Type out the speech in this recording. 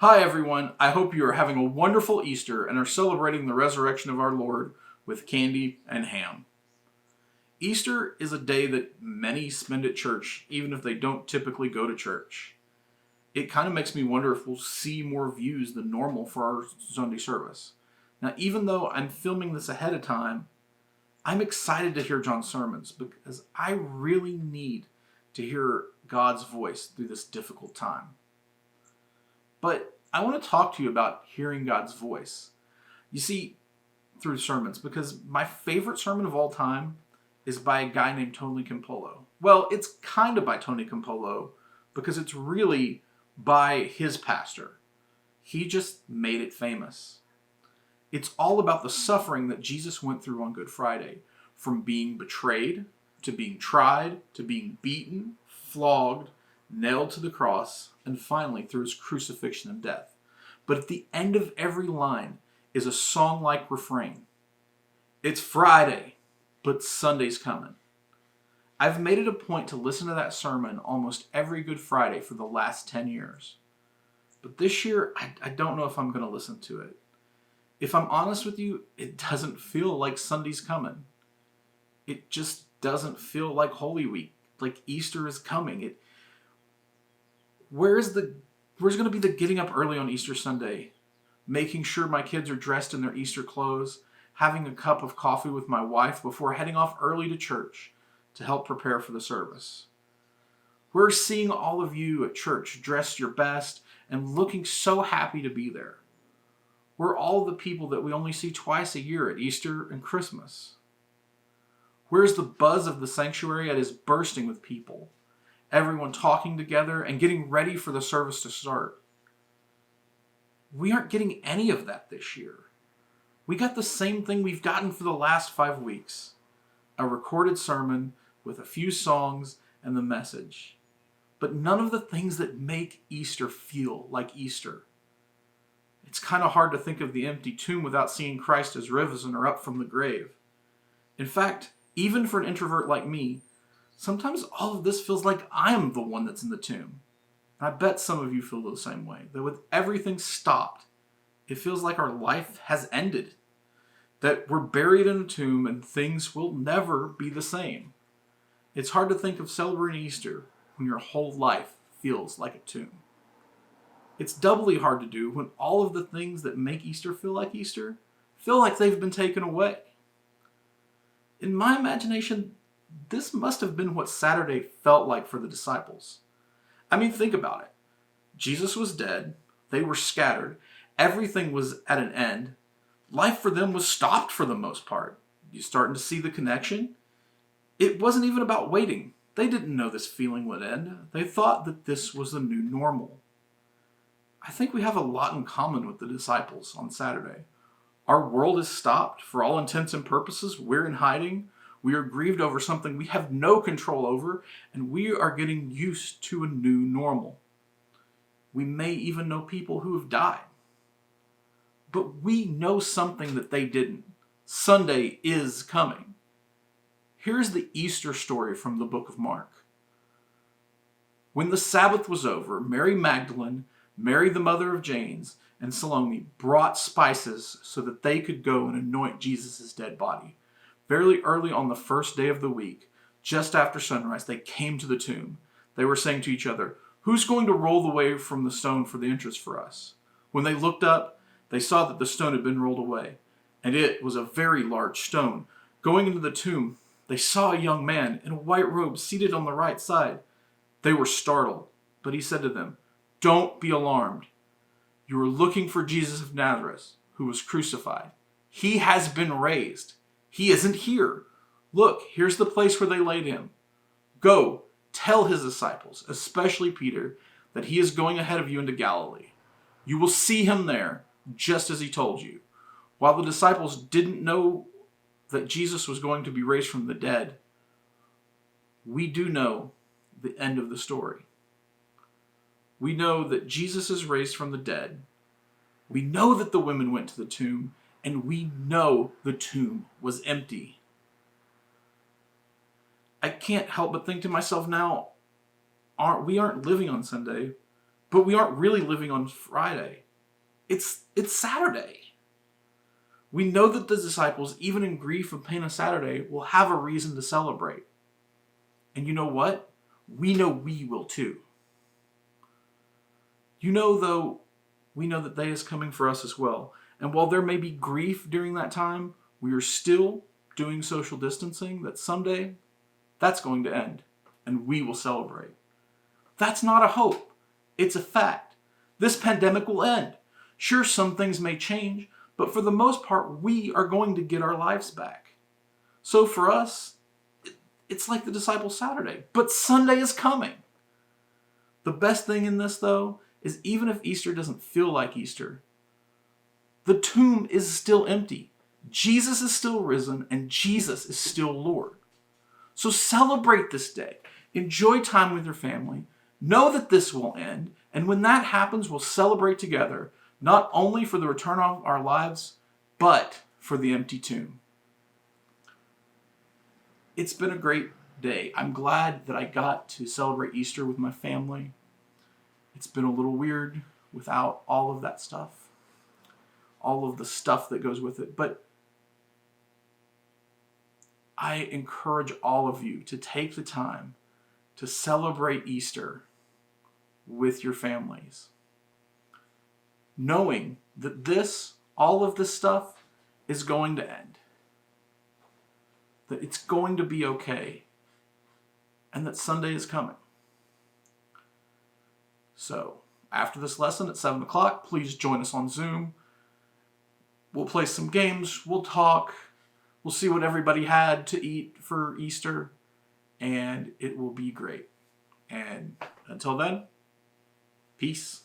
Hi, everyone. I hope you are having a wonderful Easter and are celebrating the resurrection of our Lord with candy and ham. Easter is a day that many spend at church, even if they don't typically go to church. It kind of makes me wonder if we'll see more views than normal for our Sunday service. Now, even though I'm filming this ahead of time, I'm excited to hear John's sermons because I really need to hear God's voice through this difficult time. But I want to talk to you about hearing God's voice. You see, through sermons, because my favorite sermon of all time is by a guy named Tony Campolo. Well, it's kind of by Tony Campolo because it's really by his pastor. He just made it famous. It's all about the suffering that Jesus went through on Good Friday, from being betrayed, to being tried, to being beaten, flogged, nailed to the cross, and finally through his crucifixion and death. But at the end of every line is a song-like refrain. It's Friday, but Sunday's coming. I've made it a point to listen to that sermon almost every Good Friday for the last 10 years. But this year, I don't know if I'm going to listen to it. If I'm honest with you, it doesn't feel like Sunday's coming. It just doesn't feel like Holy Week, like Easter is coming. Where's going to be the getting up early on Easter Sunday, making sure my kids are dressed in their Easter clothes, having a cup of coffee with my wife before heading off early to church to help prepare for the service? We're seeing all of you at church dressed your best and looking so happy to be there. We're all the people that we only see twice a year at Easter and Christmas. Where's the buzz of the sanctuary? It is bursting with people. Everyone talking together and getting ready for the service to start. We aren't getting any of that this year. We got the same thing we've gotten for the last 5 weeks. A recorded sermon with a few songs and the message. But none of the things that make Easter feel like Easter. It's kind of hard to think of the empty tomb without seeing Christ as risen or up from the grave. In fact, even for an introvert like me, sometimes all of this feels like I'm the one that's in the tomb. And I bet some of you feel the same way. That with everything stopped, it feels like our life has ended. That we're buried in a tomb and things will never be the same. It's hard to think of celebrating Easter when your whole life feels like a tomb. It's doubly hard to do when all of the things that make Easter feel like they've been taken away. In my imagination, this must have been what Saturday felt like for the disciples. I mean, think about it. Jesus was dead. They were scattered. Everything was at an end. Life for them was stopped for the most part. You starting to see the connection? It wasn't even about waiting. They didn't know this feeling would end. They thought that this was the new normal. I think we have a lot in common with the disciples on Saturday. Our world is stopped. For all intents and purposes, we're in hiding. We are grieved over something we have no control over, and we are getting used to a new normal. We may even know people who have died. But we know something that they didn't. Sunday is coming. Here's the Easter story from the book of Mark. When the Sabbath was over, Mary Magdalene, Mary the mother of James, and Salome brought spices so that they could go and anoint Jesus' dead body. Fairly early on the first day of the week, just after sunrise, they came to the tomb. They were saying to each other, "Who's going to roll away from the stone for the entrance for us?" When they looked up, they saw that the stone had been rolled away, and it was a very large stone. Going into the tomb, they saw a young man in a white robe seated on the right side. They were startled, but he said to them, "Don't be alarmed. You are looking for Jesus of Nazareth, who was crucified. He has been raised. He isn't here. Look, here's the place where they laid him. Go, tell his disciples, especially Peter, that he is going ahead of you into Galilee. You will see him there, just as he told you." While the disciples didn't know that Jesus was going to be raised from the dead, we do know the end of the story. We know that Jesus is raised from the dead. We know that the women went to the tomb, and we know the tomb was empty. I can't help but think to myself now, we aren't living on Sunday, But we aren't really living on Friday. It's Saturday. We know that the disciples, even in grief and pain of Saturday, will have a reason to celebrate. And you know what? We know we will too. You know, though, we know that day is coming for us as well. And while there may be grief during that time, we are still doing social distancing, that someday that's going to end and we will celebrate. That's not a hope. It's a fact. This pandemic will end. Sure, some things may change, but for the most part, we are going to get our lives back. So for us, it's like the disciples' Saturday, but Sunday is coming. The best thing in this, though, is even if Easter doesn't feel like Easter, the tomb is still empty. Jesus is still risen, and Jesus is still Lord. So celebrate this day. Enjoy time with your family. Know that this will end, and when that happens, we'll celebrate together, not only for the return of our lives, but for the empty tomb. It's been a great day. I'm glad that I got to celebrate Easter with my family. It's been a little weird without all of that stuff, all of the stuff that goes with it. But I encourage all of you to take the time to celebrate Easter with your families, knowing that all of this stuff is going to end, that it's going to be okay, and that Sunday is coming. So, after this lesson at 7 o'clock, please join us on Zoom. We'll play some games, we'll talk, we'll see what everybody had to eat for Easter, and it will be great. And until then, peace.